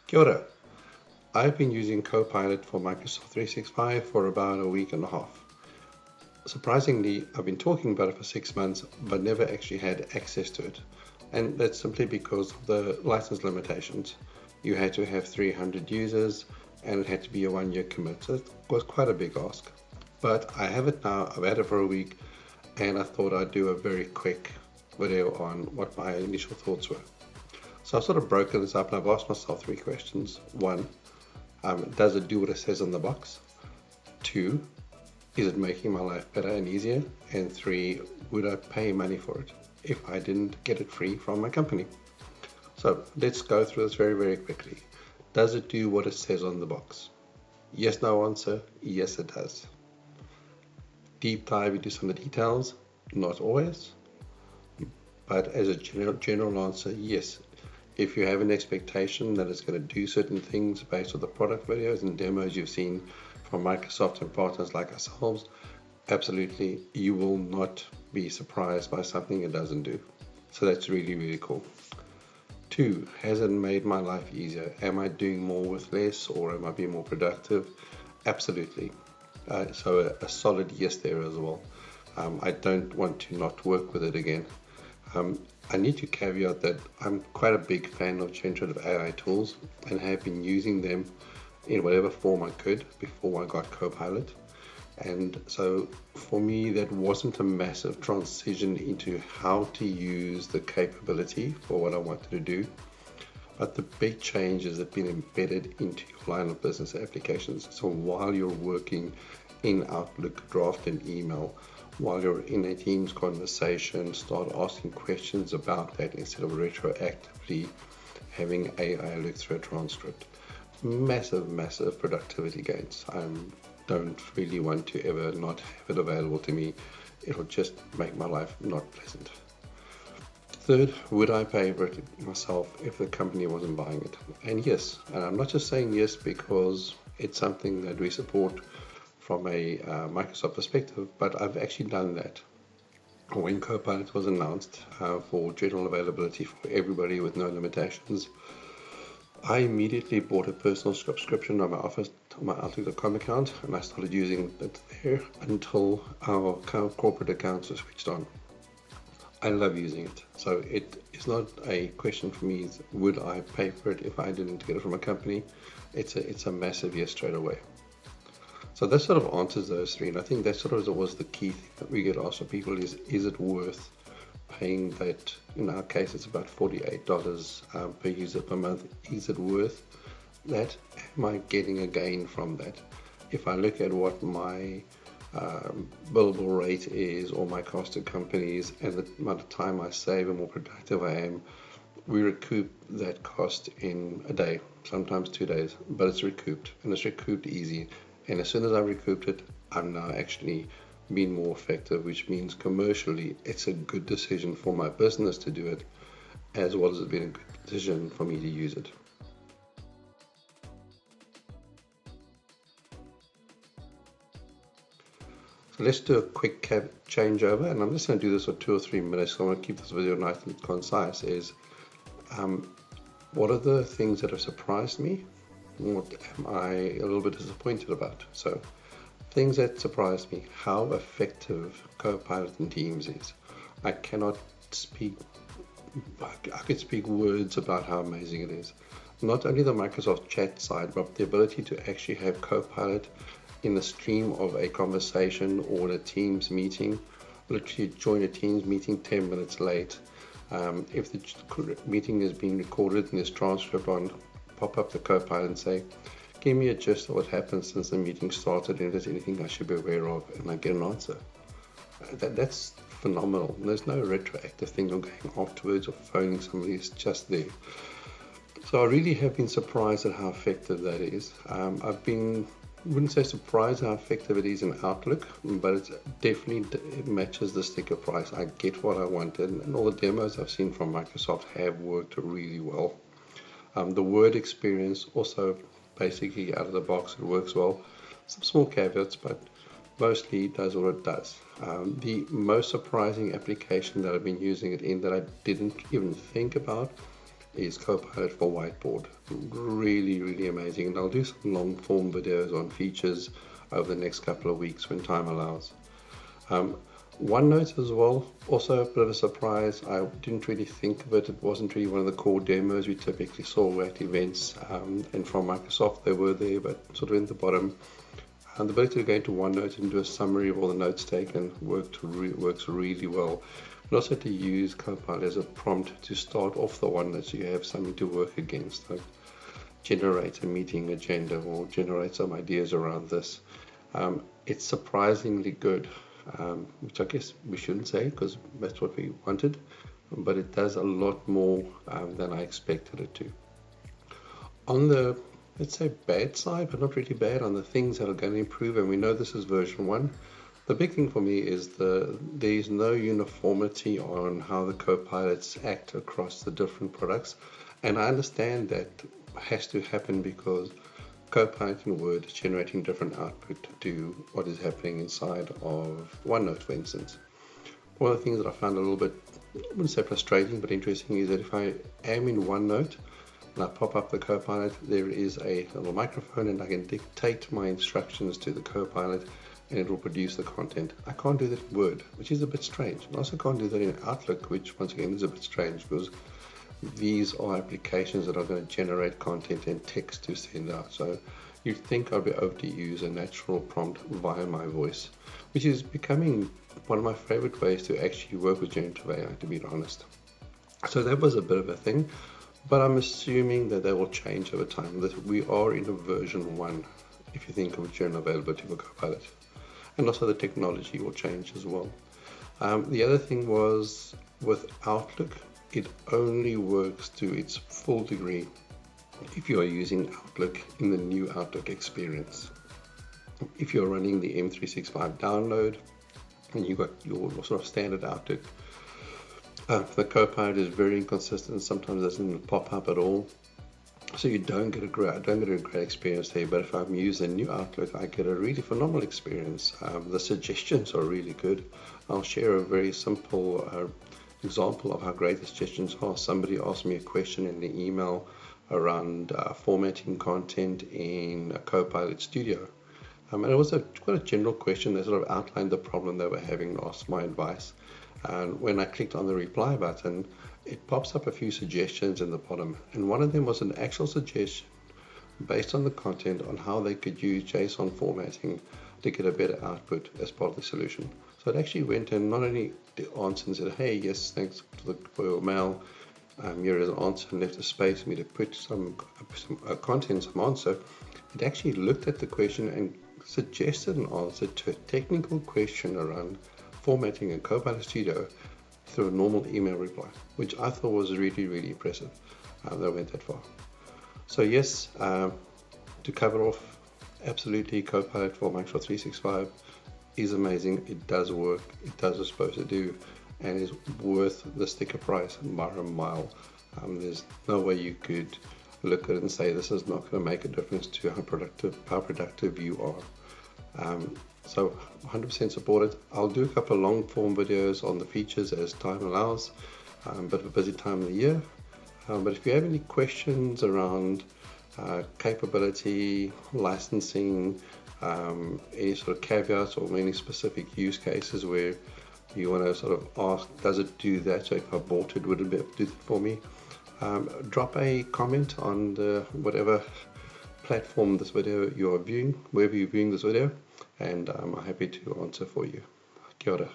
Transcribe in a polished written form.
Kia ora. I've been using Copilot for Microsoft 365 for about a week and a half. Surprisingly, I've been talking about it for 6 months, but never actually had access to it. And that's simply because of the license limitations. You had to have 300 users and it had to be a 1-year commit. So it was quite a big ask. But I have it now, I've had it for a week, and I thought I'd do a very quick video on what my initial thoughts were. So I've sort of broken this up and I've asked myself 3 questions. 1, does it do what it says on the box? 2, is it making my life better and easier? And 3, would I pay money for it if I didn't get it free from my company? So let's go through this very, very quickly. Does it do what it says on the box? Yes, no answer. Yes, it does. Deep dive into some of the details? Not always. But as a general answer, yes. If you have an expectation that it's going to do certain things based on the product videos and demos you've seen from Microsoft and partners like ourselves, absolutely, you will not be surprised by something it doesn't do. So that's really, really cool. 2, has it made my life easier? Am I doing more with less, or am I being more productive? Absolutely. So a solid yes there as well. I don't want to not work with it again. I need to caveat that I'm quite a big fan of generative AI tools and have been using them in whatever form I could before I got Copilot. And so for me, that wasn't a massive transition into how to use the capability for what I wanted to do. But the big changes have been embedded into your line of business applications. So while you're working in Outlook, draft an email, while you're in a Teams conversation, start asking questions about that instead of retroactively having AI look through a transcript. Massive, massive productivity gains. I don't really want to ever not have it available to me. It'll just make my life not pleasant. 3rd, would I pay for it myself if the company wasn't buying it? And yes, and I'm not just saying yes because it's something that we support from a Microsoft perspective, but I've actually done that. When Copilot was announced for general availability for everybody with no limitations, I immediately bought a personal subscription on my Outlook.com account, and I started using it there until our corporate accounts were switched on. I love using it, so it is not a question for me, would I pay for it if I didn't get it from a company? It's a massive yes straight away. So that sort of answers those 3, and I think that sort of was the key thing that we get asked from people is it worth paying that? In our case, it's about $48 per user per month. Is it worth that? Am I getting a gain from that? If I look at what my billable rate is, or my cost to companies, and the amount of time I save and more productive I am, we recoup that cost in a day, sometimes 2 days, but it's recouped, and it's recouped easy. And as soon as I recouped it, I'm now actually being more effective, which means commercially it's a good decision for my business to do it, as well as it's been a good decision for me to use it. So let's do a quick changeover, and I'm just going to do this for 2 or 3 minutes. So I want to keep this video nice and concise. What are the things that have surprised me? What am I a little bit disappointed about? So things that surprised me: how effective Copilot in Teams is. I cannot speak, I could speak words about how amazing it is. Not only the Microsoft chat side, but the ability to actually have Copilot in the stream of a conversation or a Teams meeting. Literally join a Teams meeting 10 minutes late. If the meeting is being recorded and there's transcript on, pop up the Copilot and say, give me a gist of what happened since the meeting started, and if there's anything I should be aware of, and I get an answer. That's phenomenal. There's no retroactive thing or going afterwards or phoning somebody. It's just there. So I really have been surprised at how effective that is. Wouldn't say surprised how effective it is in Outlook, but it matches the sticker price. I get what I wanted, and all the demos I've seen from Microsoft have worked really well. The Word experience also basically out of the box, it works well. Some small caveats, but mostly it does what it does. The most surprising application that I've been using it in that I didn't even think about is Copilot for Whiteboard. Really, really amazing. And I'll do some long form videos on features over the next couple of weeks when time allows. OneNote as well, also a bit of a surprise. I didn't really think of it. It wasn't really one of the core demos we typically saw at events, and from Microsoft they were there, but sort of in the bottom. And the ability to go into OneNote and do a summary of all the notes taken works really well. And also to use Copilot as a prompt to start off the OneNote so you have something to work against, like generate a meeting agenda or generate some ideas around this. It's surprisingly good. Which I guess we shouldn't say because that's what we wanted, but it does a lot more than I expected it to. On the, let's say, bad side, but not really bad, on the things that are going to improve, and we know this is version 1, the big thing for me is there's no uniformity on how the Copilots act across the different products, and I understand that has to happen because Copilot in Word is generating different output to what is happening inside of OneNote, for instance. One of the things that I found a little bit, I wouldn't say frustrating, but interesting is that if I am in OneNote and I pop up the Copilot, there is a little microphone and I can dictate my instructions to the Copilot and it will produce the content. I can't do that in Word, which is a bit strange. I also can't do that in Outlook, which once again is a bit strange because these are applications that are going to generate content and text to send out. So you'd think I'd be able to use a natural prompt via my voice, which is becoming one of my favorite ways to actually work with generative AI, to be honest. So that was a bit of a thing, but I'm assuming that will change over time, that we are in a version 1, if you think of general availability for Copilot. And also the technology will change as well. The other thing was with Outlook, it only works to its full degree if you are using Outlook in the new Outlook experience. If you're running the M365 download and you've got your sort of standard Outlook, the Copilot is very inconsistent, sometimes doesn't pop up at all. So you don't get a great experience there, but if I'm using new Outlook, I get a really phenomenal experience. The suggestions are really good. I'll share a very simple example of how great the suggestions are. Somebody asked me a question in the email around formatting content in Copilot Studio. And it was quite a general question that sort of outlined the problem they were having, asked my advice. And when I clicked on the reply button, it pops up a few suggestions in the bottom. And one of them was an actual suggestion based on the content on how they could use JSON formatting to get a better output as part of the solution. So it actually went and not only answered and said, hey, yes, thanks for your mail. Here is an answer, and left a space for me to put some content, some answer. It actually looked at the question and suggested an answer to a technical question around formatting in Copilot Studio through a normal email reply, which I thought was really, really impressive. They went that far. So yes, to cover off, absolutely Copilot for Microsoft 365 is amazing. It does work. It does what it's supposed to do, and is worth the sticker price by a mile. There's no way you could look at it and say this is not going to make a difference to how productive you are. So 100% support it. I'll do a couple of long form videos on the features as time allows. Bit of a busy time of the year. But if you have any questions around capability, licensing, any sort of caveats or any specific use cases where you want to sort of ask, does it do that? So if I bought it, would it be able to do that for me? Drop a comment on whatever platform this video you are viewing, wherever you're viewing this video, and I'm happy to answer for you. Kia ora.